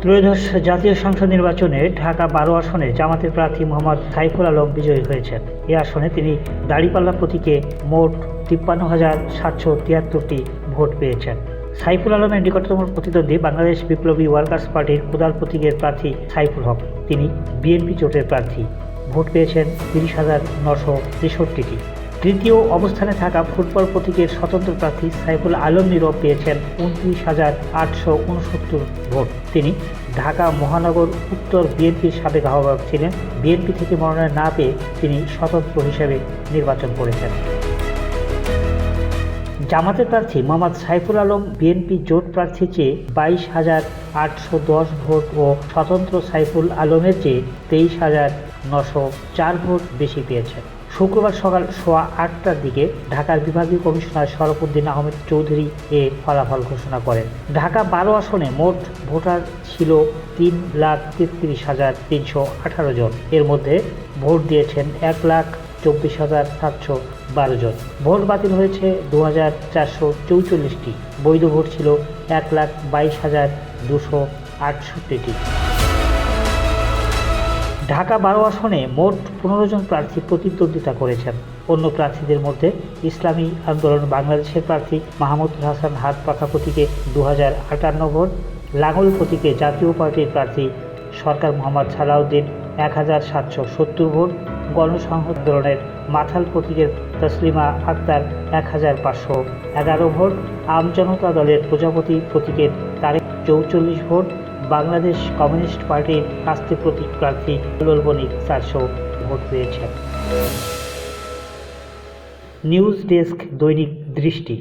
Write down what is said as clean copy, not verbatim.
ত্রয়োদশ জাতীয় সংসদ নির্বাচনে ঢাকা 12 আসনে জামাতের প্রার্থী মোহাম্মদ সাইফুল আলম বিজয়ী হয়েছেন। এই আসনে তিনি দাঁড়িপাল্লা প্রতীকে মোট 53,773টি ভোট পেয়েছেন। সাইফুল আলমের নিকটতম প্রতিদ্বন্দ্বী বাংলাদেশ বিপ্লবী ওয়ার্কার্স পার্টির কোদাল প্রতীকের প্রার্থী সাইফুল হক, তিনি বিএনপি জোটের প্রার্থী, ভোট পেয়েছেন 30,963টি। তৃতীয় অবস্থানে থাকা ফুটবল প্রতীকের স্বতন্ত্র প্রার্থী সাইফুল আলম নীরব পেয়েছেন 29,869 ভোট। তিনি ঢাকা মহানগর উত্তর বিএনপির সাবেক আহ্বায়ক ছিলেন। বিএনপি থেকে মনোনয়ন না পেয়ে তিনি স্বতন্ত্র হিসেবে নির্বাচন করেছেন। জামাতের প্রার্থী মোহাম্মদ সাইফুল আলম বিএনপি জোট প্রার্থীর চেয়ে 22,810 ভোট ও স্বতন্ত্র সাইফুল আলমের চেয়ে 23,904 ভোট বেশি পেয়েছেন। শুক্রবার সকাল 8:15টার দিকে ঢাকার বিভাগীয় কমিশনার শরফুদ্দিন আহমেদ চৌধুরী এর ফলাফল ঘোষণা করেন। ঢাকা 12 আসনে মোট ভোটার ছিল 3,33,318 জন। এর মধ্যে ভোট দিয়েছেন 1,24,712 জন। ভোট বাতিল হয়েছে 2,444টি। বৈধ ভোট ছিল 1,22,268টি। ঢাকা 12 আসনে মোট 15 জন প্রার্থী প্রতিদ্বন্দ্বিতা করেছেন। অন্য প্রার্থীদের মধ্যে ইসলামী আন্দোলন বাংলাদেশের প্রার্থী মাহমুদুল হাসান হাতপাখা প্রতীকে 2058 ভোট, লাঙ্গল প্রতীকে জাতীয় পার্টির প্রার্থী সরকার মোহাম্মদ সালাউদ্দিন 1,770 ভোট, গণসংহতি আন্দোলনের মাথাল প্রতীকের তসলিমা আক্তার 1,511 ভোট, আমজনতা দলের প্রজাপতি প্রতীকের তারেক 44 ভোট, বাংলাদেশ কমিউনিস্ট পার্টির কাস্তে প্রতীক প্রার্থী উলুল বণিক 400 ভোট পেয়েছেন। নিউজ ডেস্ক, দৈনিক দৃষ্টি।